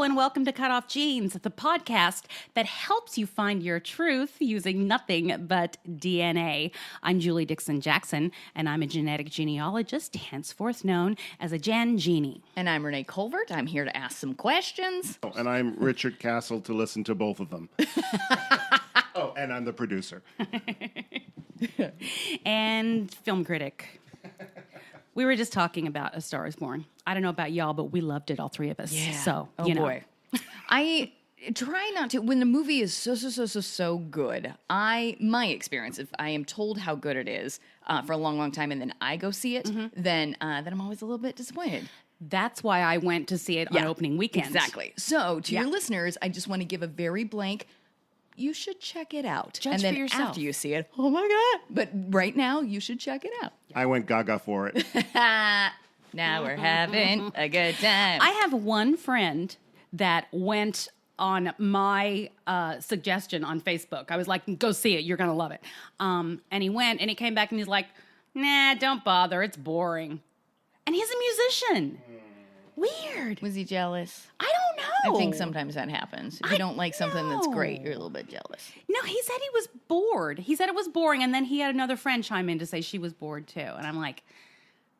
and welcome to Cutoff Genes, the podcast that helps you find your truth using nothing but DNA. I'm Julie Dixon Jackson, and I'm a genetic genealogist, henceforth known as a Gen Genie. And I'm Renee Colvert. I'm here to ask some questions. Oh, and I'm Richard Castle to listen to both of them. Oh, and I'm the producer. And film critic. We were just talking about A Star is Born. I don't know about y'all, but we loved it, all three of us. Yeah. So, oh, you know. boy. I try not to, when the movie is so good, my experience, if I am told how good it is for a long time and then I go see it, then I'm always a little bit disappointed. That's why I went to see it on opening weekend. Exactly. So, to your listeners, I just want to give a very blank, you should check it out. Judge and then for yourself. after you see it, oh my God. But right now, you should check it out. I went gaga for it. Now we're having a good time. I have one friend that went on my suggestion on Facebook. I was like, go see it. You're going to love it. And he went and he came back and he's like, nah, don't bother. It's boring. And he's a musician. Weird. Was he jealous? I don't know. I think sometimes that happens. If you don't like something that's great, you're a little bit jealous. No, he said he was bored. He said it was boring, and then he had another friend chime in to say she was bored too. And I'm like,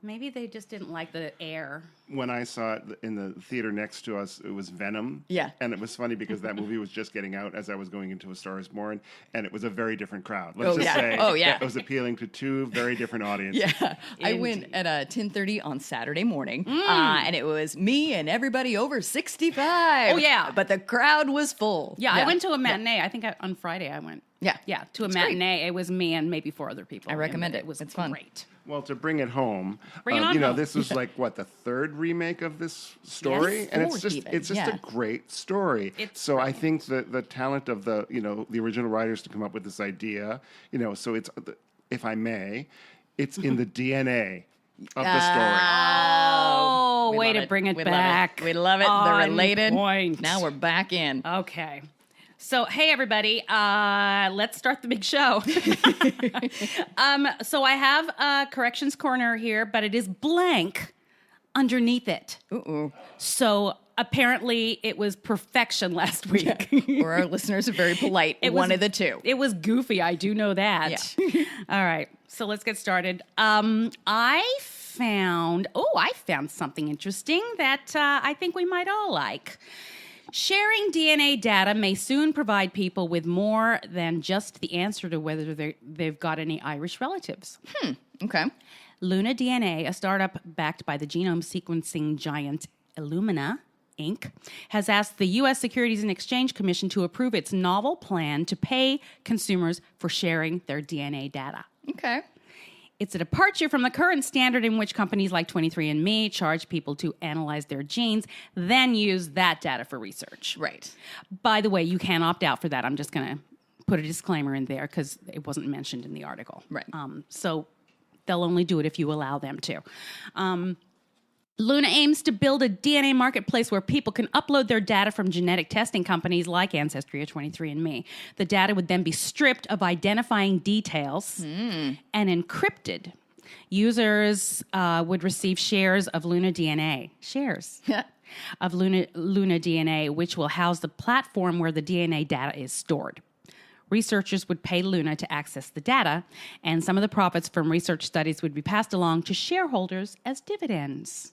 maybe they just didn't like the air. When I saw it in the theater next to us, it was Venom. Yeah. And it was funny because that movie was just getting out as I was going into A Star is Born, and it was a very different crowd. Let's just say it was appealing to two very different audiences. Yeah. I went at 10:30 on Saturday morning, and it was me and everybody over 65. Oh, yeah. But the crowd was full. Yeah, I went to a matinee. I think on Friday I went. Yeah. Yeah, to a It's matinee. Great. It was me and maybe 4 other people. I recommend it. It was It's fun. Great. Well, to bring it home, home. this was like the third remake of this story, Yes, and it's fourth just even. a great story. So I think the talent of the original writers to come up with this idea, so it's, if I may, it's in the DNA of the story. Oh, We way love to it. bring it We back. Love it. We love it. On They're related. point. Now we're back in. Okay. So, hey, everybody, let's start the big show. So I have a corrections corner here, but it is blank underneath it. Ooh. So apparently it was perfection last week. Or our listeners are very polite. One of the two. It was goofy. I do know that. Yeah. All right. So let's get started. I found something interesting that I think we might all like. Sharing DNA data may soon provide people with more than just the answer to whether they've got any Irish relatives. Okay. Luna DNA, a startup backed by the genome sequencing giant Illumina, Inc., has asked the U.S. Securities and Exchange Commission to approve its novel plan to pay consumers for sharing their DNA data. Okay. It's a departure from the current standard in which companies like 23andMe charge people to analyze their genes, then use that data for research. Right. By the way, you can opt out for that. I'm just going to put a disclaimer in there because it wasn't mentioned in the article. Right. So they'll only do it if you allow them to. Luna aims to build a DNA marketplace where people can upload their data from genetic testing companies like Ancestry or 23andMe. The data would then be stripped of identifying details and encrypted. Users would receive shares of Luna DNA. Shares of Luna DNA, which will house the platform where the DNA data is stored. Researchers would pay Luna to access the data, and some of the profits from research studies would be passed along to shareholders as dividends.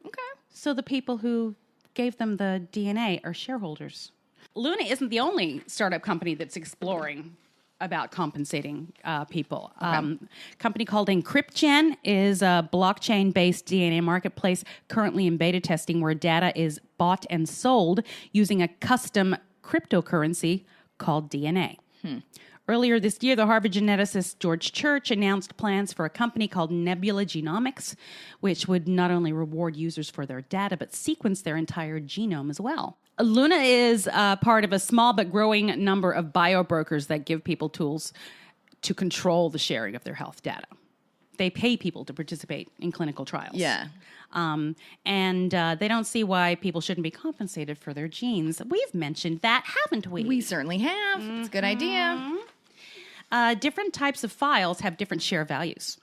Okay. So the people who gave them the DNA are shareholders. Luna isn't the only startup company that's exploring about compensating people. Okay. Company called EncryptGen is a blockchain-based DNA marketplace currently in beta testing where data is bought and sold using a custom cryptocurrency called DNA. Earlier this year, the Harvard geneticist George Church announced plans for a company called Nebula Genomics, which would not only reward users for their data, but sequence their entire genome as well. Luna is part of a small but growing number of biobrokers that give people tools to control the sharing of their health data. They pay people to participate in clinical trials. Yeah. And they don't see why people shouldn't be compensated for their genes. We've mentioned that, haven't we? We certainly have. It's a good idea. Different types of files have different share values.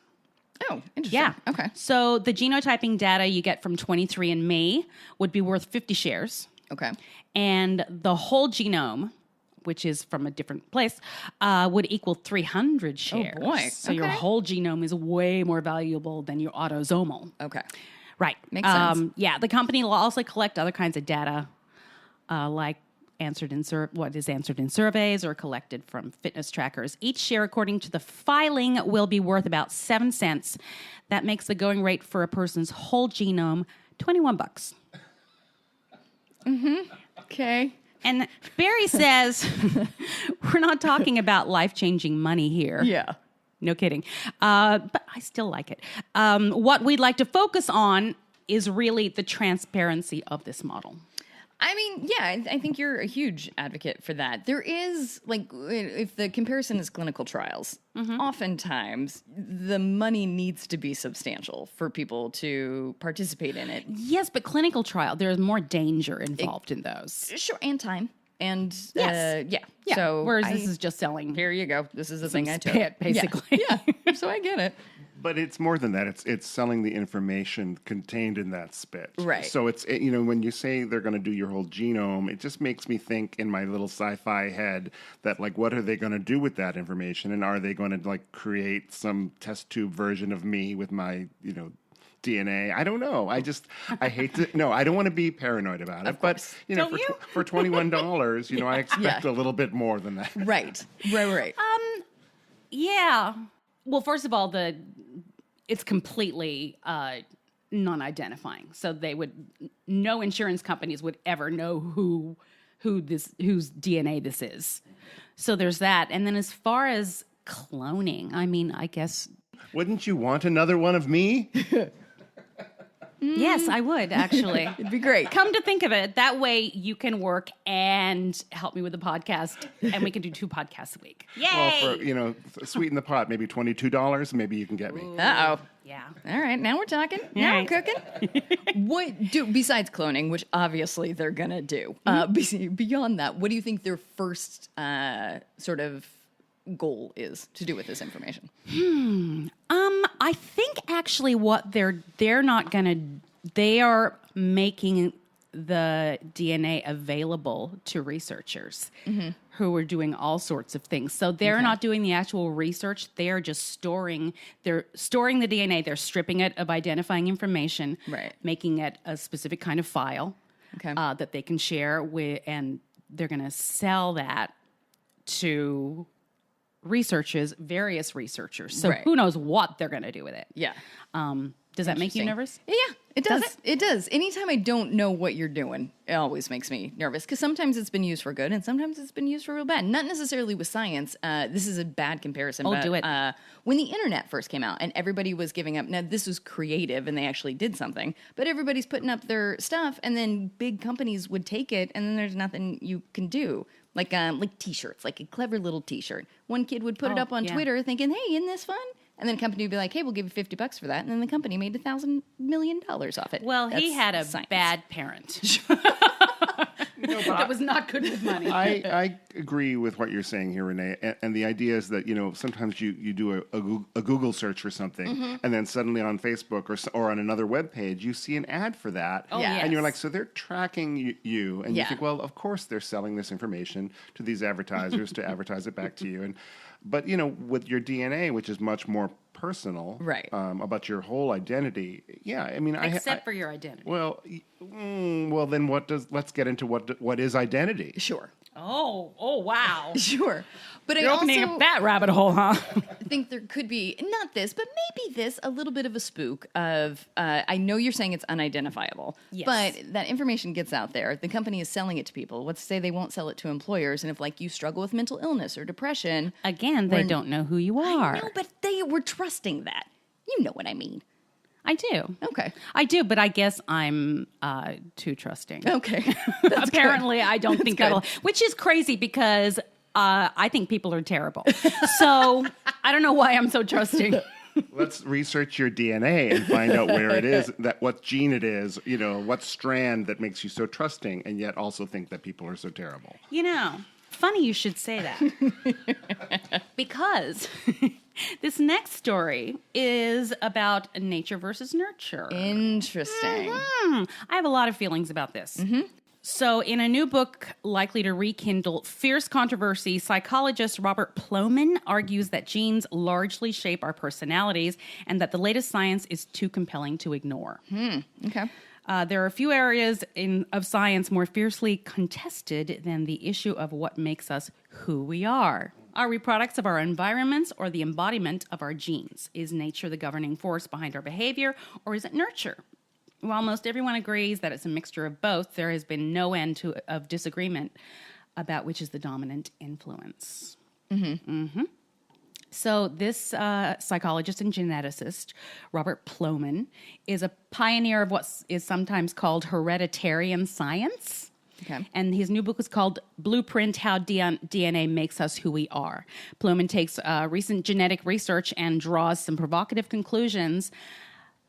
Oh, interesting. Yeah. Okay. So the genotyping data you get from 23andMe would be worth 50 shares, Okay. And the whole genome, which is from a different place, would equal 300 shares. Oh, boy. So your Okay. whole genome is way more valuable than your autosomal. Okay. Right. Makes sense. Yeah, the company will also collect other kinds of data, like answered in surveys or collected from fitness trackers. Each share, according to the filing, will be worth about 7 cents. That makes the going rate for a person's whole genome $21. Okay. And Barry says we're not talking about life-changing money here. Yeah. No kidding. But I still like it. What we'd like to focus on is really the transparency of this model. I mean, yeah, I think you're a huge advocate for that. There is, like, if the comparison is clinical trials, oftentimes the money needs to be substantial for people to participate in it. Yes, but clinical trial, there's more danger involved in those. Sure, and time. And, Yes. yeah. Yeah. So Whereas I- this is just selling here you go. This is the thing I took. spit, basically. Yeah. So I get it. But it's more than that. It's selling the information contained in that spit. Right. So when you say they're going to do your whole genome, it just makes me think in my little sci-fi head that, like, what are they going to do with that information? And are they going to, like, create some test tube version of me with my, DNA? I don't know. I hate to. No, I don't want to be paranoid about it. course. But Don't you? for $21, I expect a little bit more than that. Right. Yeah. Well, first of all, it's completely non-identifying. So no insurance companies would ever know whose DNA this is. So there's that. And then as far as cloning, I mean, I guess. Wouldn't you want another one of me? Yes, I would actually. It'd be great. Come to think of it, that way you can work and help me with the podcast, and we can do 2 podcasts a week. Yay! Well, for sweeten the pot, maybe $22. Maybe you can get me. Uh-oh. Yeah. All right, now we're talking. Now right. we're cooking. Besides cloning, which obviously they're gonna do, beyond that, what do you think their first sort of goal is to do with this information? I think actually what they're not gonna, they are making the DNA available to researchers who are doing all sorts of things. So they're not doing the actual research. They are just storing the DNA. They're stripping it of identifying information, Right. making it a specific kind of file Okay. that they can share with, and they're going to sell that to various researchers. So Right. who knows what they're going to do with it. Yeah. Does that make you nervous? Yeah, it does. It does. Anytime I don't know what you're doing, it always makes me nervous because sometimes it's been used for good and sometimes it's been used for real bad. Not necessarily with science. This is a bad comparison. Oh, but, do it. When the internet first came out and everybody was giving up, now this was creative and they actually did something, but everybody's putting up their stuff and then big companies would take it and then there's nothing you can do. Like T-shirts, like a clever little T-shirt. One kid would put it up on yeah. Twitter thinking, hey, isn't this fun? And then a company would be like, hey, we'll give you $50 for that. And then the company made $1,000 million off it. Well, he That's had a science. bad parent. That was not good with money. I agree with what you're saying here, Renee. And the idea is that, sometimes you do a Google search for something, and then suddenly on Facebook or on another web page, you see an ad for that. Oh, Yeah. And you're yes. like, so they're tracking you. And you Yeah. think, well, of course they're selling this information to these advertisers to advertise it back to you. But, with your DNA, which is much more personal, Right. About your whole identity, yeah, I mean, Except for your identity. well, then let's get into what is identity. Sure. Oh, wow. Sure. But You're I opening also up that rabbit hole, huh? think there could be, not this, but maybe this, a little bit of a spook of, I know you're saying it's unidentifiable, Yes. but that information gets out there. The company is selling it to people. Let's say they won't sell it to employers. And if you struggle with mental illness or depression. Again, they don't know who you are. No, but they were trusting that. You know what I mean. I do. Okay. I do, but I guess I'm too trusting. Okay. Apparently, I don't think good. that'll, which is crazy because I think people are terrible. So I don't know why I'm so trusting. Let's research your DNA and find out where it is, what gene it is, what strand that makes you so trusting and yet also think that people are so terrible. Funny you should say that. Because this next story is about nature versus nurture. Interesting. I have a lot of feelings about this. So, in a new book likely to rekindle fierce controversy, psychologist Robert Plomin argues that genes largely shape our personalities and that the latest science is too compelling to ignore. Okay. There are a few areas of science more fiercely contested than the issue of what makes us who we are. Are we products of our environments or the embodiment of our genes? Is nature the governing force behind our behavior, or is it nurture? While most everyone agrees that it's a mixture of both, there has been no end of disagreement about which is the dominant influence. So this psychologist and geneticist, Robert Plomin, is a pioneer of what is sometimes called hereditarian science. Okay. And his new book is called Blueprint: How DNA Makes Us Who We Are. Plomin takes recent genetic research and draws some provocative conclusions,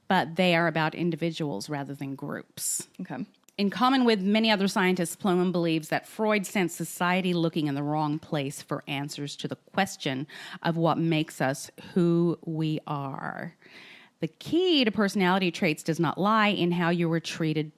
but they are about individuals rather than groups. Okay. In common with many other scientists, Plomin believes that Freud sent society looking in the wrong place for answers to the question of what makes us who we are. The key to personality traits does not lie in how you were treated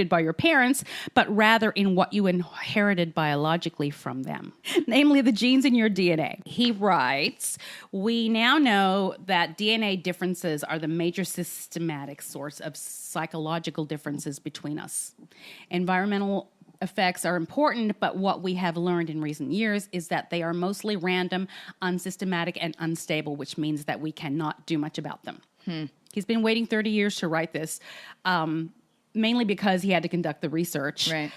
by your parents, but rather in what you inherited biologically from them, namely the genes in your DNA. He writes, we now know that DNA differences are the major systematic source of psychological differences between us. Environmental effects are important, but what we have learned in recent years is that they are mostly random, unsystematic, and unstable, which means that we cannot do much about them. He's been waiting 30 years to write this, mainly because he had to conduct the research. Right.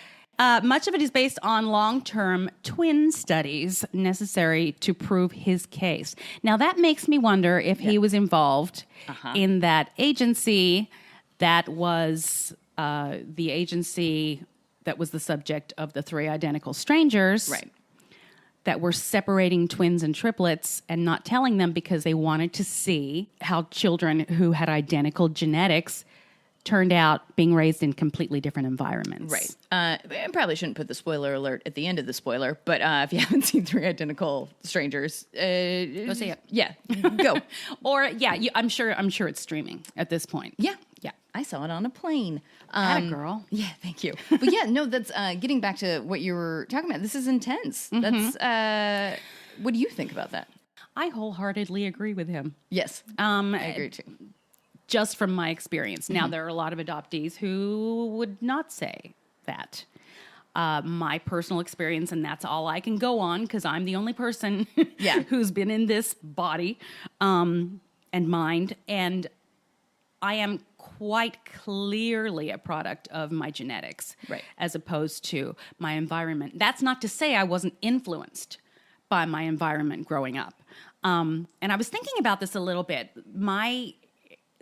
Much of it is based on long-term twin studies necessary to prove his case. Now, that makes me wonder if he was involved in that agency that was the agency that was the subject of the 3 Identical Strangers. Right. That were separating twins and triplets and not telling them because they wanted to see how children who had identical genetics turned out being raised in completely different environments. Right. I probably shouldn't put the spoiler alert at the end of the spoiler, but if you haven't seen 3 Identical Strangers, Go see it. Yeah, go. Or I'm sure it's streaming at this point. Yeah. Yeah. I saw it on a plane. Atta girl. Yeah, thank you. But yeah, no, that's getting back to what you were talking about. This is intense. That's what do you think about that? I wholeheartedly agree with him. Yes, I agree too. Just from my experience. Now, there are a lot of adoptees who would not say that. My personal experience, and that's all I can go on because I'm the only person who's been in this body and mind, and I am quite clearly a product of my genetics, right, as opposed to my environment. That's not to say I wasn't influenced by my environment growing up. And I was thinking about this a little bit.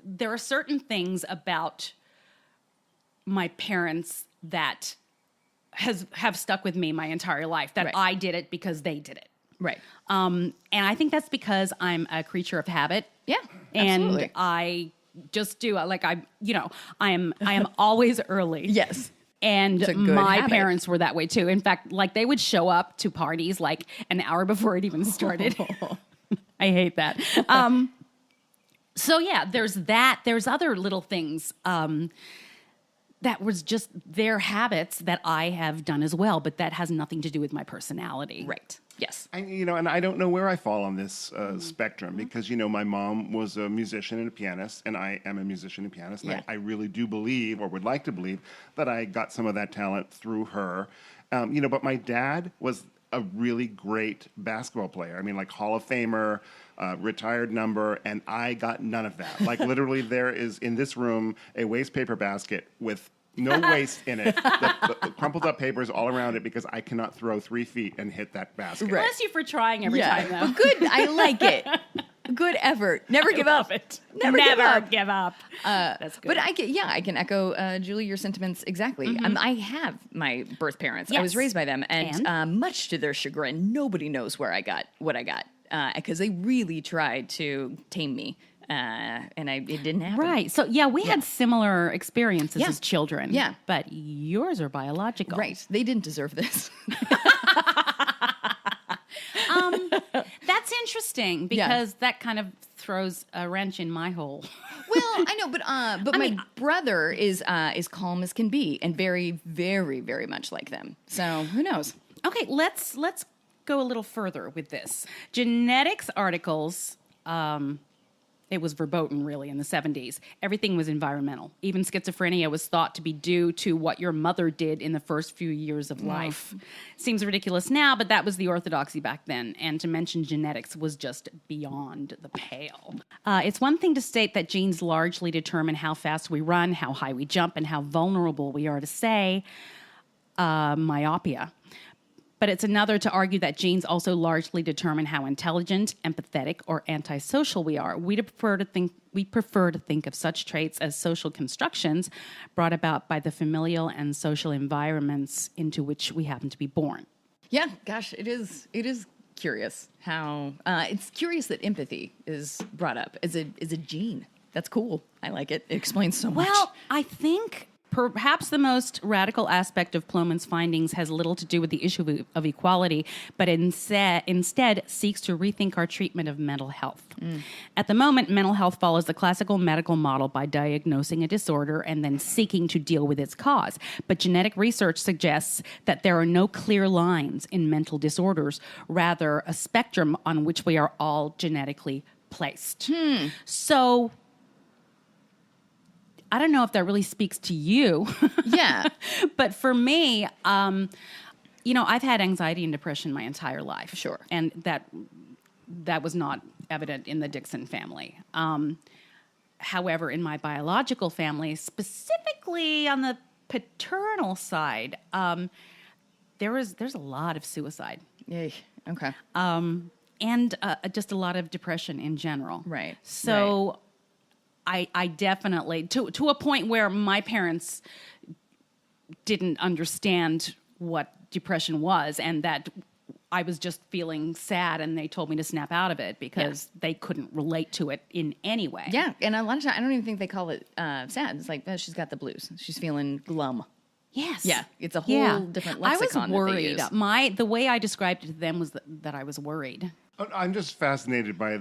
There are certain things about my parents that have stuck with me my entire life, that I did it because they did it. Right. And I think that's because I'm a creature of habit. Yeah, absolutely. And I just do I am always early. Yes. And my habit. parents were that way too. In fact, they would show up to parties like an hour before it even started. I hate that. So yeah, there's that. There's other little things that was just their habits that I have done as well, but that has nothing to do with my personality. Right. Yes. And I don't know where I fall on this spectrum because, my mom was a musician and a pianist, and I am a musician and pianist. And I really do believe, or would like to believe, that I got some of that talent through her. But my dad was a really great basketball player. I mean, Hall of Famer, retired number, and I got none of that. Literally, there is in this room a waste paper basket with no waste in it. The crumpled up papers all around it because I cannot throw 3 feet and hit that basket. Right. Bless you for trying every time, though. But good. I like it. Good effort. Never give up. It. Never give up. That's good. But I can echo, Julie, your sentiments exactly. I have my birth parents. Yes. I was raised by them, and much to their chagrin, nobody knows where I got what I got because they really tried to tame me. And it didn't happen. Right. So, we had similar experiences as children. Yeah. But yours are biological. Right. They didn't deserve this. That's interesting because that kind of throws a wrench in my hole. Well, I know, but my brother is calm as can be and very, very, very much like them. So who knows? Okay, let's go a little further with this. Genetics articles, it was verboten really in the 70s. Everything was environmental. Even schizophrenia was thought to be due to what your mother did in the first few years of life. Seems ridiculous now, but that was the orthodoxy back then. And to mention genetics was just beyond the pale. It's one thing to state that genes largely determine how fast we run, how high we jump, and how vulnerable we are to, say, myopia. But it's another to argue that genes also largely determine how intelligent, empathetic, or antisocial we are. We prefer to think of such traits as social constructions brought about by the familial and social environments into which we happen to be born. Yeah, gosh, it is curious how it's curious that empathy is brought up as a gene. That's cool. I like it. It explains so much. Well, I think perhaps the most radical aspect of Plomin's findings has little to do with the issue of equality, but instead seeks to rethink our treatment of mental health. At the moment, mental health follows the classical medical model by diagnosing a disorder and then seeking to deal with its cause. But genetic research suggests that there are no clear lines in mental disorders, rather a spectrum on which we are all genetically placed. So I don't know if that really speaks to you. Yeah. But for me, I've had anxiety and depression my entire life. Sure. And that was not evident in the Dixon family. However, in my biological family, specifically on the paternal side, there's a lot of suicide. Yay. Okay. And just a lot of depression in general. Right. So right. I definitely, to a point where my parents didn't understand what depression was, and that I was just feeling sad, and they told me to snap out of it because they couldn't relate to it in any way. Yeah, and a lot of times I don't even think they call it sad. It's like, she's got the blues. She's feeling glum. Yes. Yeah, it's a whole different lexicon. I was worried. That they use. The way I described it to them was that I was worried. I'm just fascinated by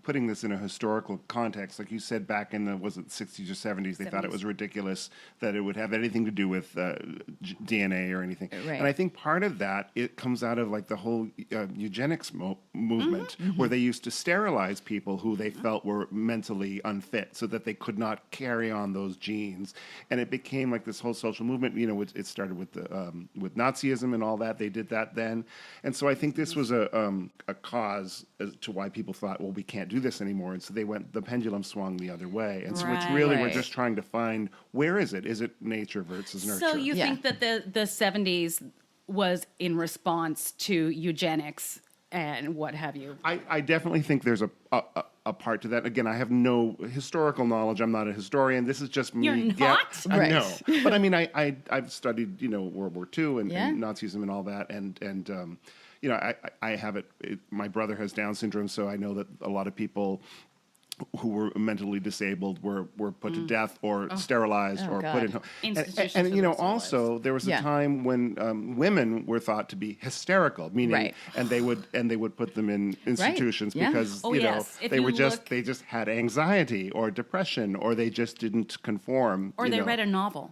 putting this in a historical context. Like you said, back in the 60s or 70s, they thought it was ridiculous that it would have anything to do with DNA or anything. Right. And I think part of that, it comes out of the whole eugenics movement, where they used to sterilize people who they felt were mentally unfit so that they could not carry on those genes. And it became this whole social movement. It started with Nazism and all that. They did that then. And so I think this was a cause as to why people thought, well, we can't do this anymore. And so the pendulum swung the other way. And so it's really, we're just trying to find, where is it? Is it nature versus nurture? So you think that the 70s was in response to eugenics and what have you? I definitely think there's a part to that. Again, I have no historical knowledge. I'm not a historian. This is just me. You're not? I know. But I mean, I've studied, World War II and Nazism and all that. And I have it. My brother has Down syndrome, so I know that a lot of people who were mentally disabled were put to death or sterilized or put in home. And also there was a time when women were thought to be hysterical, meaning and they would put them in institutions because they just had anxiety or depression, or they just didn't conform, or they read a novel.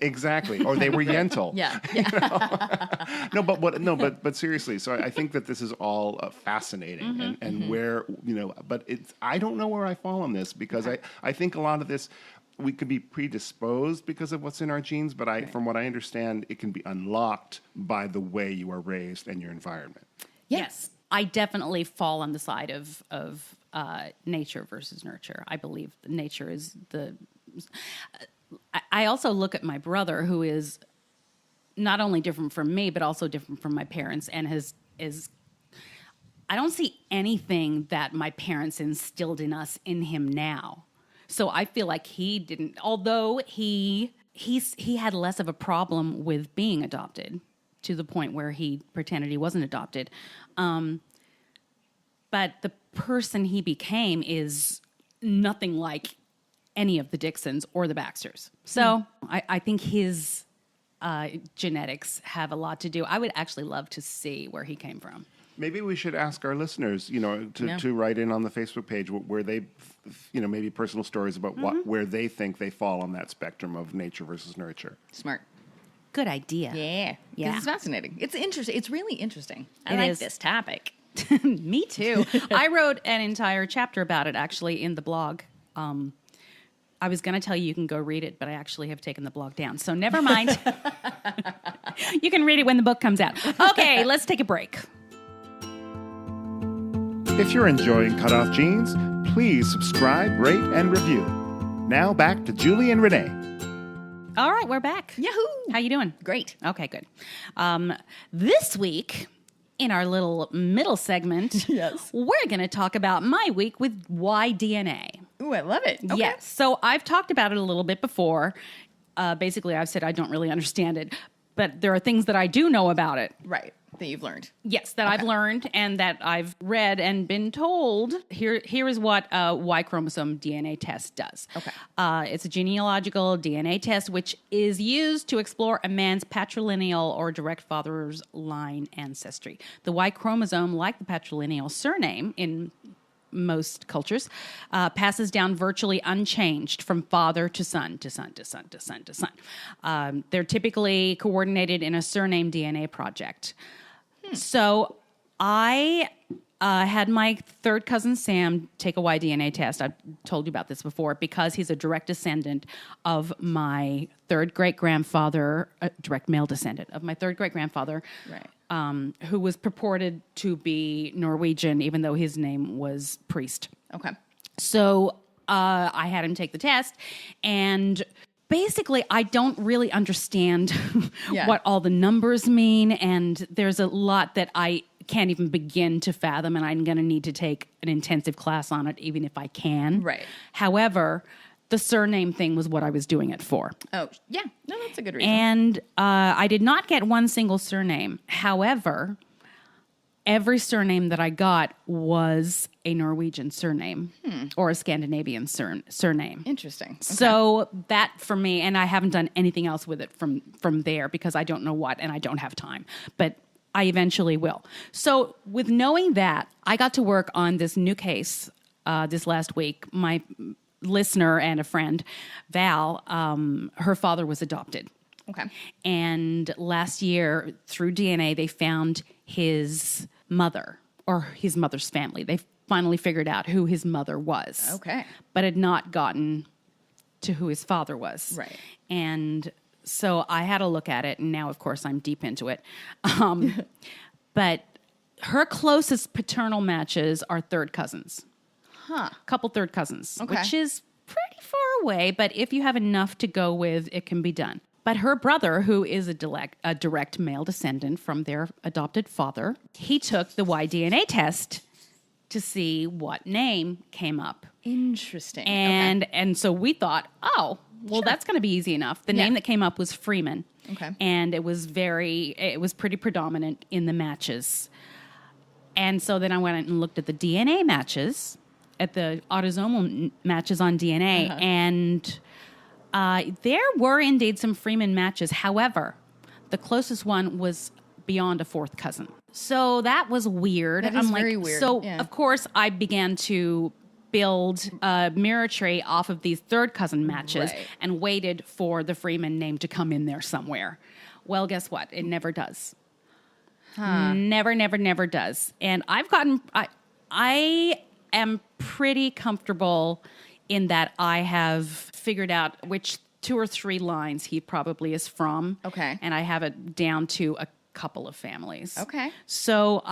Exactly, or they were Yentl. But seriously, so I think that this is all fascinating and where but I don't know where I fall on this, because I think a lot of this, we could be predisposed because of what's in our genes, but from what I understand, it can be unlocked by the way you are raised and your environment. Yes, I definitely fall on the side of nature versus nurture. I believe nature is the... I also look at my brother, who is not only different from me, but also different from my parents, and is I don't see anything that my parents instilled in us in him now. So I feel like he didn't, although he had less of a problem with being adopted, to the point where he pretended he wasn't adopted. But the person he became is nothing like any of the Dixons or the Baxters. So I think his genetics have a lot to do. I would actually love to see where he came from. Maybe we should ask our listeners, to write in on the Facebook page where they, maybe personal stories about where they think they fall on that spectrum of nature versus nurture. Smart. Good idea. Yeah. Yeah. It's fascinating. It's interesting. It's really interesting. I It like is. this topic. Me too. I wrote an entire chapter about it actually in the blog. I was going to tell you can go read it, but I actually have taken the blog down. So never mind. You can read it when the book comes out. Okay, let's take a break. If you're enjoying Cutoff Jeans, please subscribe, rate, and review. Now back to Julie and Renee. All right, we're back. Yahoo! How you doing? Great. Okay, good. This week, in our little middle segment, Yes. we're going to talk about my week with Why DNA. Ooh, I love it. Okay. Yes. So I've talked about it a little bit before. Basically, I've said I don't really understand it, but there are things that I do know about it. Right. That you've learned. Yes, that I've learned and that I've read and been told. Here is what a Y chromosome DNA test does. Okay. It's a genealogical DNA test which is used to explore a man's patrilineal or direct father's line ancestry. The Y chromosome, like the patrilineal surname in most cultures, passes down virtually unchanged from father to son, to son, to son, to son, to son. They're typically coordinated in a surname DNA project. So I had my third cousin Sam take a Y-DNA test. I've told you about this before because he's a direct descendant of my third great-grandfather, a direct male descendant of my third great-grandfather, Right. who was purported to be Norwegian, even though his name was Priest. Okay. So I had him take the test, and basically, I don't really understand Yeah. what all the numbers mean, and there's a lot that I can't even begin to fathom, and I'm going to need to take an intensive class on it, even if I can. Right. However, the surname thing was what I was doing it for. Oh, yeah. No, that's a good reason. And I did not get one single surname. However, every surname that I got was a Norwegian surname or a Scandinavian surname. Interesting. Okay. So that for me, and I haven't done anything else with it from there because I don't know what and I don't have time, but I eventually will. So with knowing that, I got to work on this new case this last week. My listener and a friend, Val, her father was adopted. Okay. And last year, through DNA, they found his mother or his mother's family. They finally figured out who his mother was. Okay. But had not gotten to who his father was. Right. And so I had a look at it, and now, of course, I'm deep into it. But her closest paternal matches are third cousins. Huh. Couple third cousins, Okay. which is pretty far away, but if you have enough to go with, it can be done. But her brother, who is a direct male descendant from their adopted father, he took the Y-DNA test to see what name came up. Interesting. And so we thought, oh, well, that's going to be easy enough. The name that came up was Freeman. Okay. And it was pretty predominant in the matches. And so then I went and looked at the DNA matches, at the autosomal matches on DNA, and there were indeed some Freeman matches. However, the closest one was beyond a fourth cousin. So that was weird. That is very weird. So, Yeah. of course, I began to build a mirror tree off of these third cousin matches Right. and waited for the Freeman name to come in there somewhere. Well, guess what? It never does. Never does. And I am pretty comfortable in that I have figured out which 2 or 3 lines he probably is from. Okay. And I have it down to a couple of families. Okay. So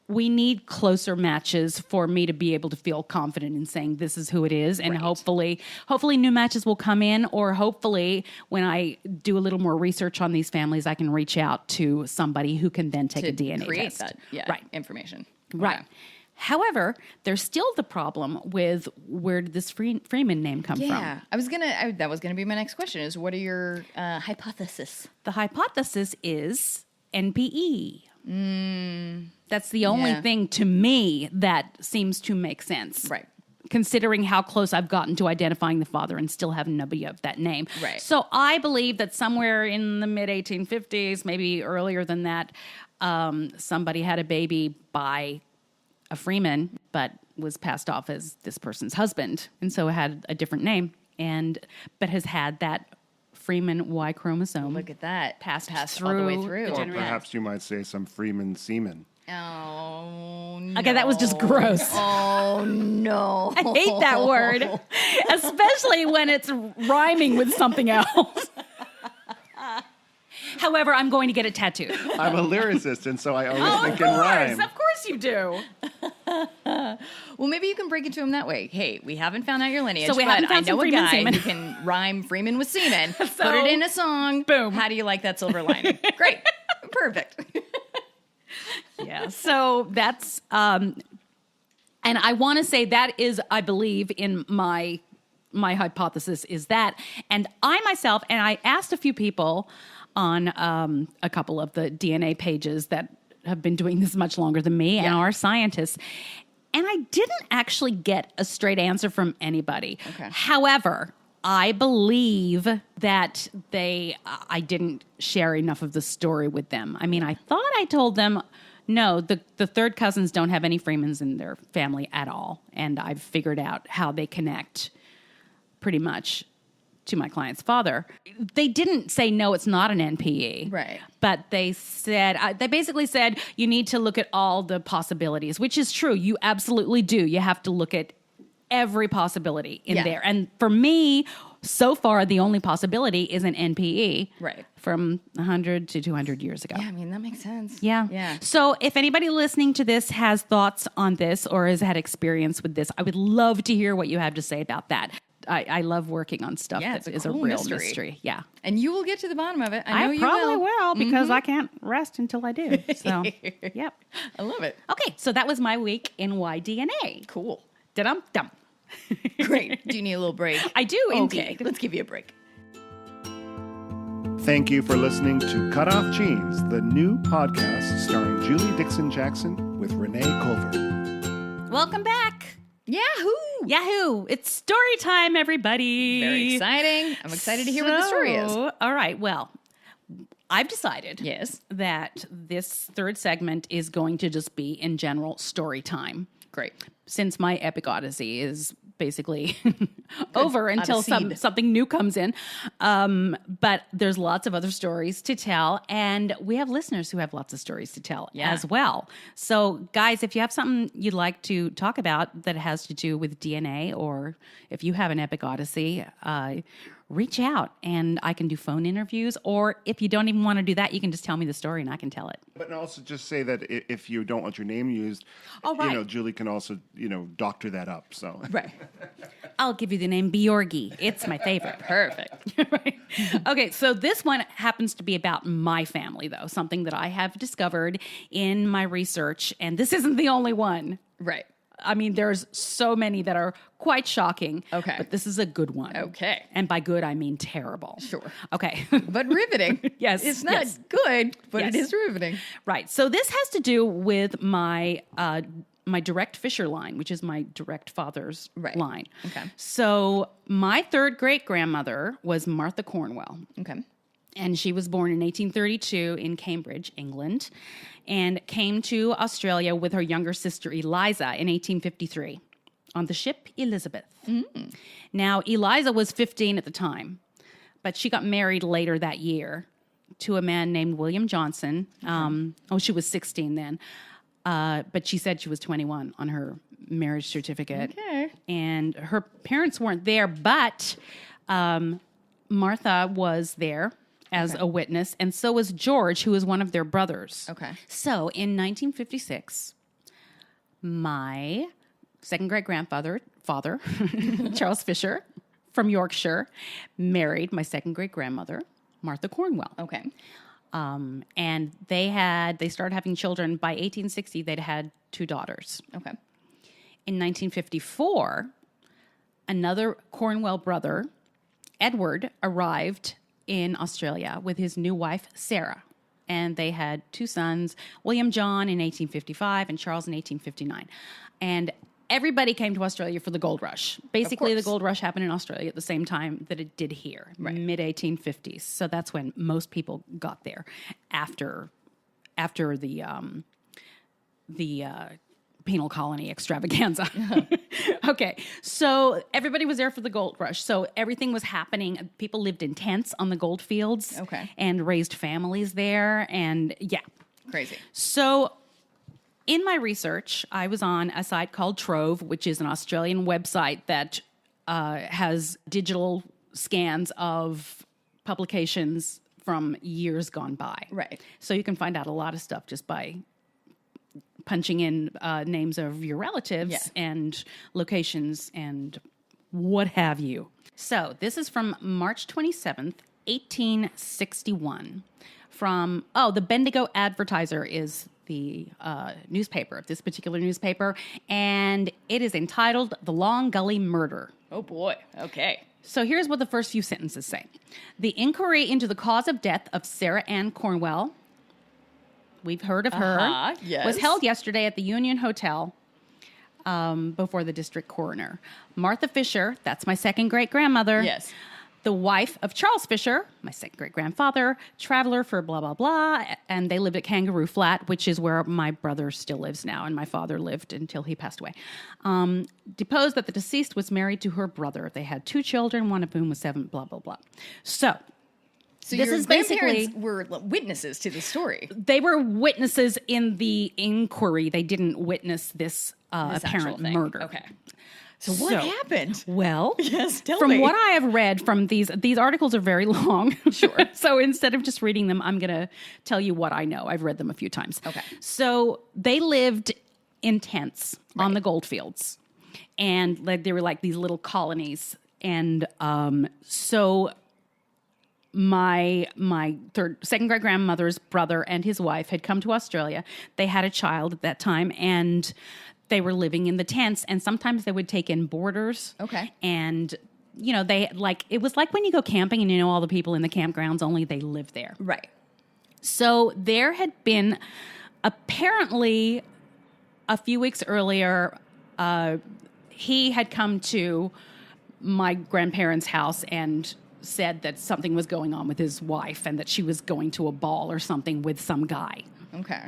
we need closer matches for me to be able to feel confident in saying this is who it is. And Right. hopefully new matches will come in, or hopefully when I do a little more research on these families, I can reach out to somebody who can then take to a DNA create test. that Right. information. Right. Okay. However, there's still the problem with where did this Freeman name come from? Yeah. That was gonna be my next question is what are your hypotheses? The hypothesis is NPE. That's the only Yeah. thing to me that seems to make sense. Right. considering how close I've gotten to identifying the father and still have nobody of that name. Right. So I believe that somewhere in the mid 1850s, maybe earlier than that, somebody had a baby by a Freeman, but was passed off as this person's husband, and so had a different name, but has had that Freeman Y chromosome. Look at that. Passed all the way through through. the Or generation. perhaps you might say some Freeman semen. Oh, no. Okay, that was just gross. Oh, no. I hate that word, especially when it's rhyming with something else. However, I'm going to get it tattooed. I'm a lyricist, and so I always think in rhyme. Of course you do. Well, maybe you can break it to him that way. Hey, we haven't found out your lineage, So we but haven't found I know some a Freeman guy semen. who can rhyme Freeman with semen. Put So, it in a song. boom. How do you like that silver lining? Great. Perfect. Yeah. So that's, and I want to say that is, I believe, in my hypothesis is that, and I myself, and I asked a few people on a couple of the DNA pages that have been doing this much longer than me and are scientists, and I didn't actually get a straight answer from anybody. Okay. However, I believe that I didn't share enough of the story with them. I mean, I thought I told them, no, the third cousins don't have any Freemans in their family at all. And I've figured out how they connect pretty much to my client's father. They didn't say, no, it's not an NPE. Right. But they basically said, you need to look at all the possibilities, which is true. You absolutely do. You have to look at every possibility in there. And for me, so far, the only possibility is an NPE. Right. From 100 to 200 years ago. Yeah, I mean, that makes sense. Yeah. Yeah. So if anybody listening to this has thoughts on this or has had experience with this, I would love to hear what you have to say about that. I love working on stuff Yeah, that it's a is cool a real mystery. mystery. Yeah. And you will get to the bottom of it. I know you probably will. because I can't rest until I do. So, yep. I love it. Okay, so that was my week in YDNA. Cool. Da-dum-dum. Great. Do you need a little break? I do, Okay, indeed. let's give you a break. Thank you for listening to Cutoff Genes, the new podcast starring Julie Dixon Jackson with Renee Culver. Welcome back. Yahoo! Yahoo! It's story time, everybody. Very exciting. I'm excited to hear what the story is. All right. Well, I've decided Yes. that this third segment is going to just be in general story time. Great. Since my Epic Odyssey is basically over until Odyssey. something new comes in. But there's lots of other stories to tell, and we have listeners who have lots of stories to tell as well. So, guys, if you have something you'd like to talk about that has to do with DNA, or if you have an Epic Odyssey, reach out and I can do phone interviews. Or if you don't even want to do that, you can just tell me the story and I can tell it. But also just say that if you don't want your name used, right. Julie can also, doctor that up. So Right. I'll give you the name Bjorgi. It's my favorite. Perfect. Right. Okay, so this one happens to be about my family, though, something that I have discovered in my research, and this isn't the only one. Right. I mean, there's so many that are quite shocking. Okay. But this is a good one. Okay. And by good, I mean terrible. Sure. Okay. But riveting. Yes, It's not yes. good, but Yes. it is riveting. Right. So this has to do with my my direct Fisher line, which is my direct father's line. Okay. So my third great grandmother was Martha Cornwell. Okay. And she was born in 1832 in Cambridge, England, and came to Australia with her younger sister Eliza in 1853 on the ship Elizabeth. Now, Eliza was 15 at the time, but she got married later that year to a man named William Johnson. She was 16 then, but she said she was 21 on her marriage certificate. Okay. And her parents weren't there, but Martha was there as a witness, and so was George, who was one of their brothers. Okay. So in 1956, my second great father, Charles Fisher from Yorkshire, married my second great grandmother, Martha Cornwell. Okay. And they started having children. By 1860, they'd had 2 daughters. Okay. In 1954, another Cornwell brother, Edward, arrived in Australia with his new wife, Sarah. And they had 2 sons, William John in 1855 and Charles in 1859. And everybody came to Australia for the gold rush. Basically, the course. gold rush happened in Australia at the same time that it did here, mid 1850s. So that's when most people got there after the penal colony extravaganza. Okay, so everybody was there for the gold rush. So everything was happening. People lived in tents on the Goldfields. Okay. And raised families there. And yeah. Crazy. So in my research, I was on a site called Trove, which is an Australian website that has digital scans of publications from years gone by. Right. So you can find out a lot of stuff just by punching in names of your relatives and locations and what have you. So this is from March 27th, 1861. From, the Bendigo Advertiser is the newspaper, this particular newspaper, and it is entitled The Long Gully Murder. Oh, boy. Okay. So here's what the first few sentences say. The inquiry into the cause of death of Sarah Ann Cornwell, we've heard of her, yes. was held yesterday at the Union Hotel before the district coroner. Martha Fisher, that's my second great-grandmother. Yes. The wife of Charles Fisher, my second great-grandfather, traveler for blah, blah, blah, and they lived at Kangaroo Flat, which is where my brother still lives now, and my father lived until he passed away. Deposed that the deceased was married to her brother. They had 2 children, one of whom was 7, blah, blah, blah. So So this your is basically... grandparents were witnesses to the story. They were witnesses in the inquiry. They didn't witness this This actual apparent thing. murder. Okay. So what happened? Well, Yes, tell from me. what I have read from these articles are very long. Sure. So instead of just reading them, I'm going to tell you what I know. I've read them a few times. Okay. So they lived in tents on the Goldfields, and they were like these little colonies. And so my second great grandmother's brother and his wife had come to Australia. They had a child at that time, and they were living in the tents, and sometimes they would take in boarders. Okay. And, it was like when you go camping and you know all the people in the campgrounds, only they live there. Right. So there had been apparently a few weeks earlier, he had come to my grandparents' house and said that something was going on with his wife and that she was going to a ball or something with some guy. Okay.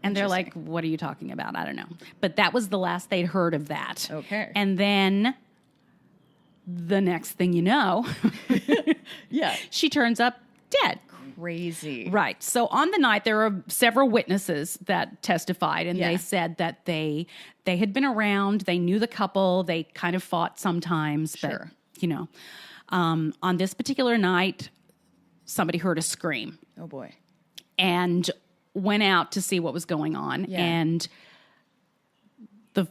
And they're like, what are you talking about? I don't know. But that was the last they'd heard of that. Okay. And then the next thing you know, Yeah. she turns up dead. Crazy. Right. So on the night, there were several witnesses that testified, and Yeah. they said that they had been around. They knew the couple. They kind of fought sometimes. Sure. But, on this particular night, somebody heard a scream Oh, boy. and went out to see what was going on. Yeah. And the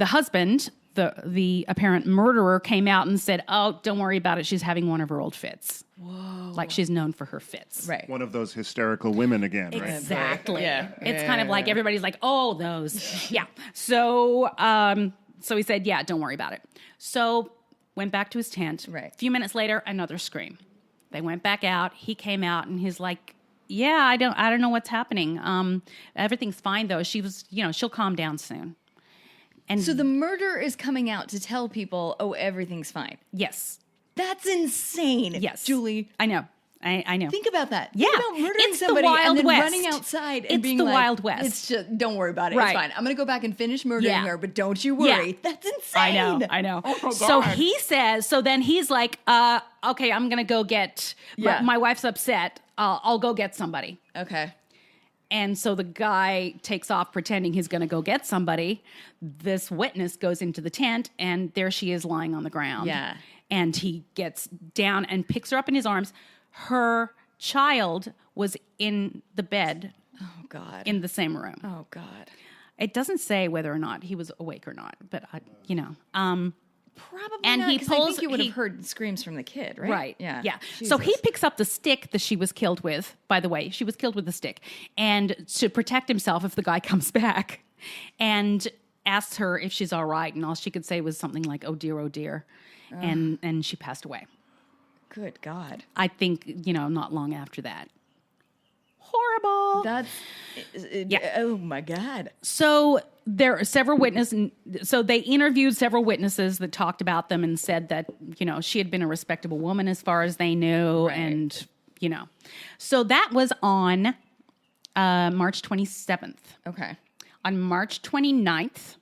husband, the apparent murderer, came out and said, "Oh, don't worry about it. She's having one of her old fits." Whoa. Like she's known for her fits. Right. One of those hysterical women again, right? Exactly. Yeah. It's Yeah, kind of yeah, like yeah. everybody's like, "Oh, those." Yeah. So he said, "Yeah, don't worry about it." So went back to his tent. Right. A few minutes later, another scream. They went back out. He came out and he's like, "Yeah, I don't know what's happening. Everything's fine though. She'll calm down soon." And So the murderer is coming out to tell people, oh, everything's fine. yes. That's insane. Yes. Julie, I know. I know. think about that. Yeah. Think about murdering It's the somebody and Wild then West. running outside and It's being the like, Wild West. It's just, don't worry about it. Right. It's fine. I'm going to go back and finish murdering Yeah. her, but don't you worry. Yeah. That's insane. I know. Oh, my So God. he says, so then he's like, okay, I'm going to go get, Yeah. my wife's upset. I'll go get somebody. Okay. And so the guy takes off pretending he's going to go get somebody. This witness goes into the tent, and there she is lying on the ground. Yeah. And he gets down and picks her up in his arms. Her child was in the bed Oh, God. in the same room. Oh, God. It doesn't say whether or not he was awake or not, but, Probably And not, he 'cause I pulls- think you would he- have heard screams from the kid, right? Right. Yeah. Yeah. So he Jesus. picks up the stick that she was killed with, by the way. She was killed with a stick. And to protect himself if the guy comes back, and asks her if she's all right. And all she could say was something like, oh, dear, oh, dear. And she passed away. Good God. I think, not long after that. horrible. That's oh my God. So there are several witnesses. So they interviewed several witnesses that talked about them and said that, she had been a respectable woman as far as they knew. Right. And, so that was on March 27th. Okay. On March 29th,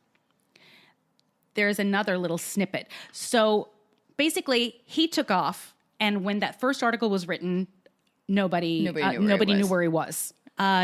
there's another little snippet. So basically, he took off. And when that first article was written, nobody knew where he was.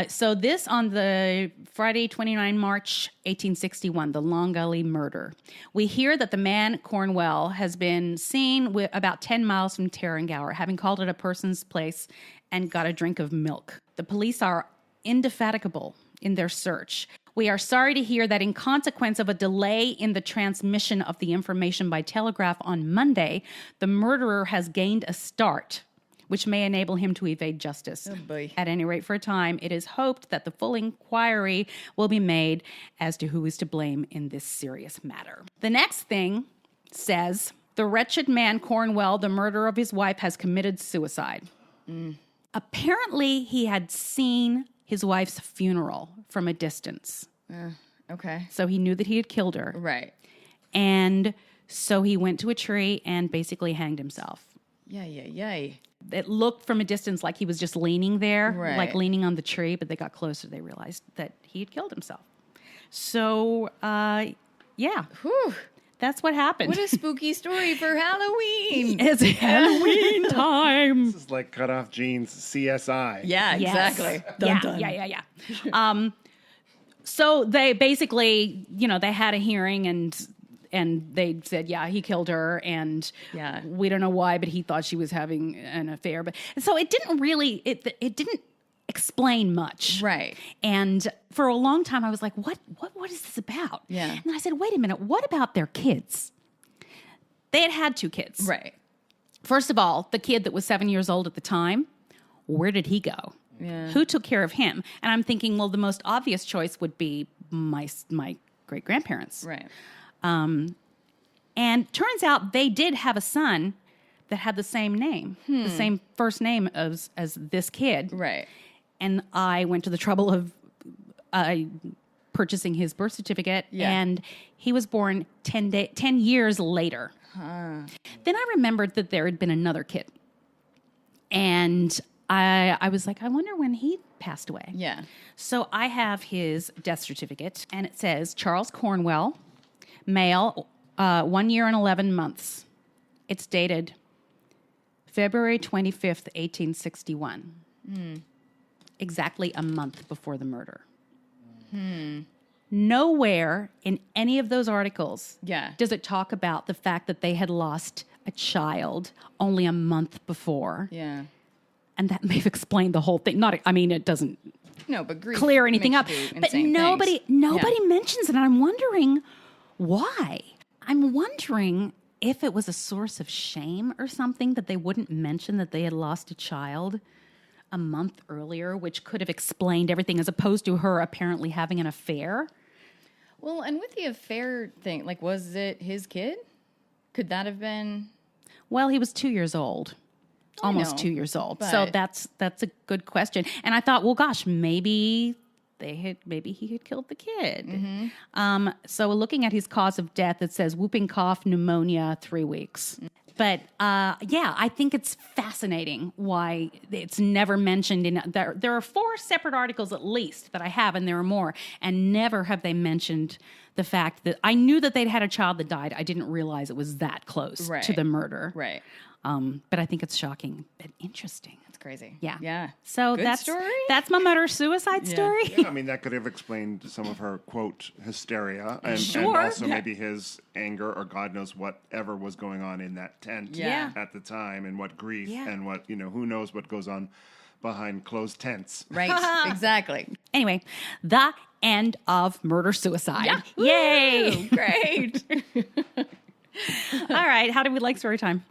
So this on the Friday, 29 March, 1861, the Long Gully murder. We hear that the man, Cornwell, has been seen about 10 miles from Tarrangower, having called at a person's place and got a drink of milk. The police are indefatigable in their search. We are sorry to hear that in consequence of a delay in the transmission of the information by telegraph on Monday, the murderer has gained a start, which may enable him to evade justice. Oh boy. At any rate, for a time, it is hoped that the full inquiry will be made as to who is to blame in this serious matter. The next thing says, the wretched man Cornwell, the murderer of his wife, has committed suicide. Apparently, he had seen his wife's funeral from a distance. Okay. So he knew that he had killed her. Right. And so he went to a tree and basically hanged himself. Yay. It looked from a distance like he was just leaning there, Right. like leaning on the tree, but they got closer. They realized that he had killed himself. So, yeah, Whew. that's what happened. What a spooky story for Halloween. It's Halloween time. This is like Cutoff Jeans CSI. Yeah, Yes. exactly. Yeah. So they basically, they had a hearing and they said, yeah, he killed her, and Yeah. we don't know why, but he thought she was having an affair. But so it didn't really, it didn't explain much, Right. And for a long time, I was like, what is this about? Yeah. And then I said, wait a minute, what about their kids? They had 2 kids, Right. First of all, the kid that was 7 years old at the time, where did he go? Yeah. Who took care of him? And I'm thinking, well, the most obvious choice would be my great grandparents. Right. And turns out they did have a son that had the same name, the same first name as this kid. Right. And I went to the trouble of purchasing his birth certificate, Yeah. and he was born 10 years later. Then I remembered that there had been another kid. And I was like, I wonder when he passed away. Yeah. So I have his death certificate, and it says Charles Cornwell, male, 1 year and 11 months. It's dated February 25th, 1861. Exactly a month before the murder. Nowhere in any of those articles does it talk about the fact that they had lost a child only a month before. Yeah. And that may have explained the whole thing. It doesn't No, but grief clear anything makes up. you do But insane nobody things. mentions it. And I'm wondering why. I'm wondering if it was a source of shame or something that they wouldn't mention that they had lost a child a month earlier, which could have explained everything, as opposed to her apparently having an affair. Well, and with the affair thing, like, was it his kid? Could that have been? Well, he was 2 years old. Almost know, 2 years old. So but- that's a good question. And I thought, well, gosh, maybe he had killed the kid. So looking at his cause of death, it says whooping cough, pneumonia, 3 weeks. But I think it's fascinating why it's never mentioned in there are 4 separate articles at least that I have, and there are more, and never have they mentioned the fact that I knew that they'd had a child that died. I didn't realize it was that close to the murder. Right. But I think it's shocking and interesting. That's crazy. Yeah. Yeah. So Good that's story? that's my murder-suicide story. Yeah, I mean, that could have explained some of her, quote, hysteria. And Sure. also maybe his anger or God knows whatever was going on in that tent Yeah. at the time, and what grief Yeah. and what, who knows what goes on behind closed tents. Right. Exactly. Anyway, the end of murder-suicide. Yeah. Yay! Woo! Great. All right, how do we like story time?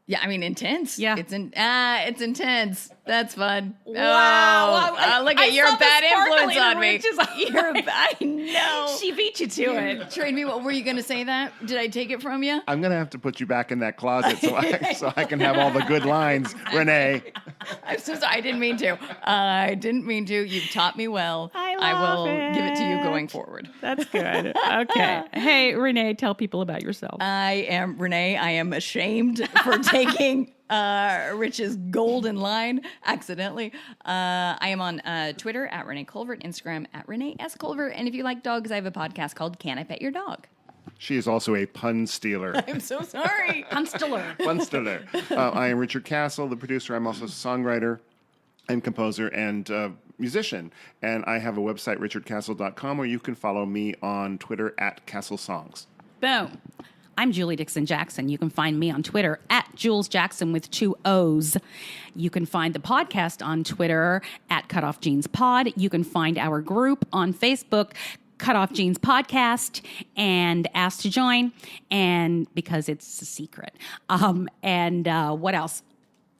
Yeah, I mean, intense. Yeah. It's intense. That's fun. Wow. Oh, look I at you're saw a the bad sparkle influence in on me. Rich's eye. I know. She beat you to it. Train me. What were you going to say? That did I take it from you? I'm gonna have to put you back in that closet so I can have all the good lines, Renee. I'm so sorry. I didn't mean to. I didn't mean to. You've taught me well. I will love give it to you it. going forward. That's good. Okay. Hey, Renee, tell people about yourself. I am Renee. I am ashamed for taking Rich's golden line accidentally. I am on Twitter at Renee Culvert, Instagram at Renee S. Culvert. And if you like dogs, I have a podcast called Can I Pet Your Dog? She is also a pun stealer. I'm so sorry. Constellar. Pun stealer. I am Richard Castle, the producer. I'm also a songwriter and composer and musician. And I have a website, richardcastle.com, where you can follow me on Twitter at Castle Songs. Boom. I'm Julie Dixon Jackson. You can find me on Twitter at Jules Jackson with 2 O's. You can find the podcast on Twitter at Cutoff Jeans Pod. You can find our group on Facebook, Cutoff Jeans Podcast, and ask to join, and because it's a secret. What else?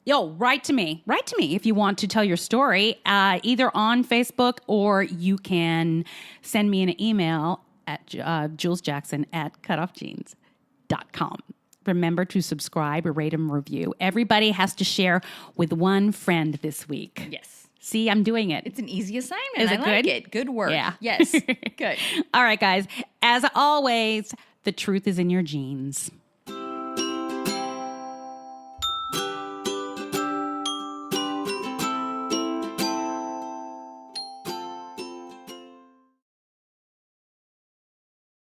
Write to me if you want to tell your story, either on Facebook or you can send me an email at julesjackson@cutoffjeans.com. Remember to subscribe, rate, and review. Everybody has to share with one friend this week. Yes. See, I'm doing it. It's an easy assignment. Is it I like good? it. Good work. Yeah. Yes. Good. All right, guys. As always, the truth is in your jeans.